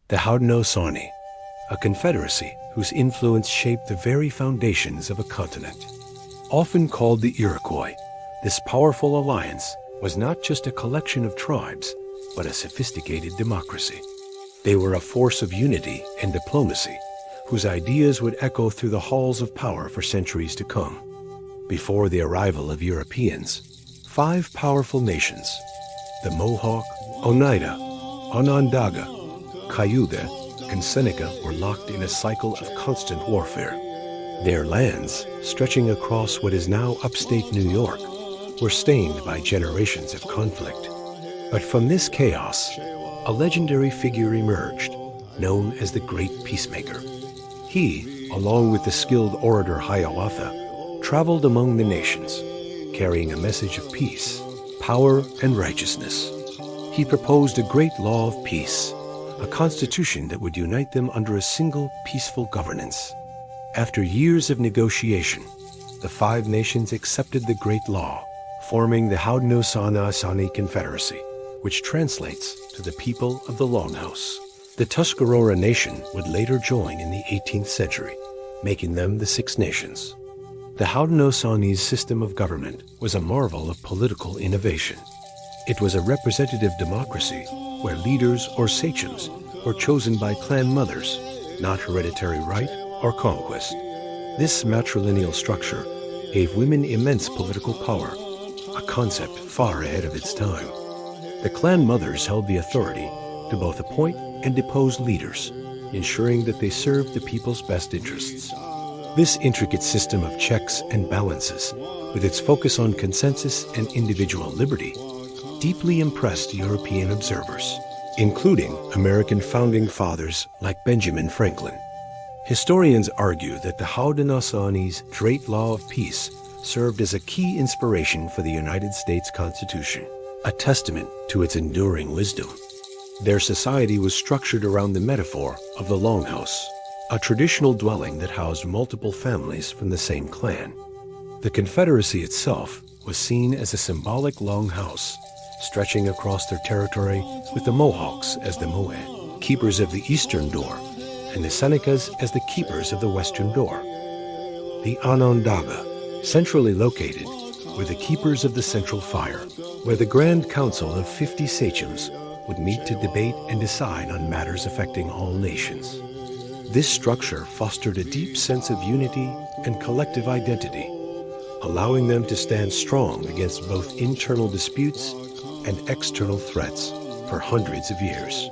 The Haudenosaunee, a confederacy whose influence shaped the very foundations of a continent. Often called the Iroquois, this powerful alliance was not just a collection of tribes, but a sophisticated democracy. They were a force of unity and diplomacy, whose ideas would echo through the halls of power for centuries to come. Before the arrival of Europeans, 5 powerful nations, the Mohawk, Oneida, Onondaga, Cayuga, and Seneca, were locked in a cycle of constant warfare. Their lands, stretching across what is now upstate New York, were stained by generations of conflict. But from this chaos, a legendary figure emerged, known as the Great Peacemaker. He, along with the skilled orator Hiawatha, traveled among the nations, carrying a message of peace, power, and righteousness. He proposed a great law of peace, a constitution that would unite them under a single peaceful governance. After years of negotiation, the 5 nations accepted the great law, forming the Haudenosaunee Confederacy, which translates to the people of the Longhouse. The Tuscarora Nation would later join in the 18th century, making them the 6 nations. The Haudenosaunee's system of government was a marvel of political innovation. It was a representative democracy where leaders or sachems were chosen by clan mothers, not hereditary right or conquest. This matrilineal structure gave women immense political power, a concept far ahead of its time. The clan mothers held the authority to both appoint and depose leaders, ensuring that they served the people's best interests. This intricate system of checks and balances, with its focus on consensus and individual liberty, deeply impressed European observers, including American founding fathers like Benjamin Franklin. Historians argue that the Haudenosaunee's Great Law of Peace served as a key inspiration for the United States Constitution, a testament to its enduring wisdom. Their society was structured around the metaphor of the longhouse, a traditional dwelling that housed multiple families from the same clan. The Confederacy itself was seen as a symbolic longhouse, stretching across their territory, with the Mohawks as the Moe, keepers of the eastern door, and the Senecas as the keepers of the western door. The Onondaga, centrally located, were the keepers of the central fire, where the Grand Council of 50 sachems would meet to debate and decide on matters affecting all nations. This structure fostered a deep sense of unity and collective identity, allowing them to stand strong against both internal disputes and external threats for hundreds of years.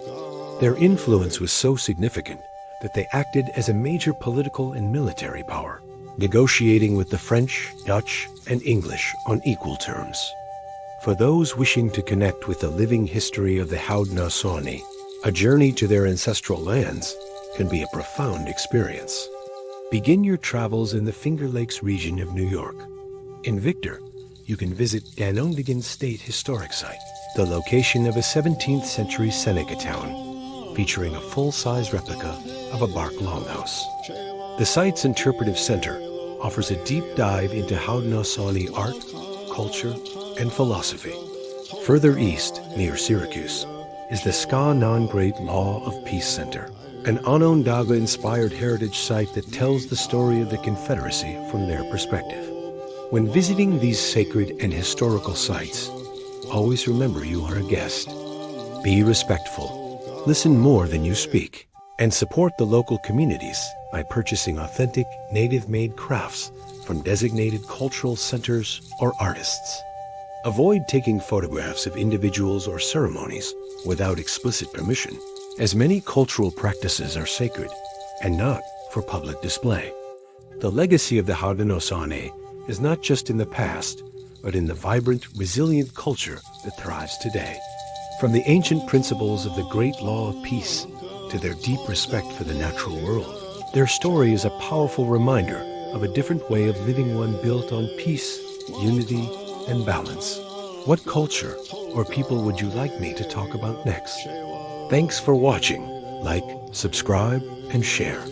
Their influence was so significant that they acted as a major political and military power, negotiating with the French, Dutch, and English on equal terms. For those wishing to connect with the living history of the Haudenosaunee, a journey to their ancestral lands can be a profound experience. Begin your travels in the Finger Lakes region of New York. In Victor, you can visit Ganondigan State Historic Site, the location of a 17th century Seneca town, featuring a full-size replica of a bark longhouse. The site's interpretive center offers a deep dive into Haudenosaunee art, culture, and philosophy. Further east, near Syracuse, is the Ska-Non Great Law of Peace Center, an Onondaga-inspired heritage site that tells the story of the Confederacy from their perspective. When visiting these sacred and historical sites, always remember you are a guest. Be respectful, listen more than you speak, and support the local communities by purchasing authentic, native-made crafts from designated cultural centers or artists. Avoid taking photographs of individuals or ceremonies without explicit permission, as many cultural practices are sacred and not for public display. The legacy of the Haudenosaunee is not just in the past, but in the vibrant, resilient culture that thrives today. From the ancient principles of the Great Law of Peace to their deep respect for the natural world, their story is a powerful reminder of a different way of living, one built on peace, unity, and balance. What culture or people would you like me to talk about next? Thanks for watching. Like, subscribe, and share.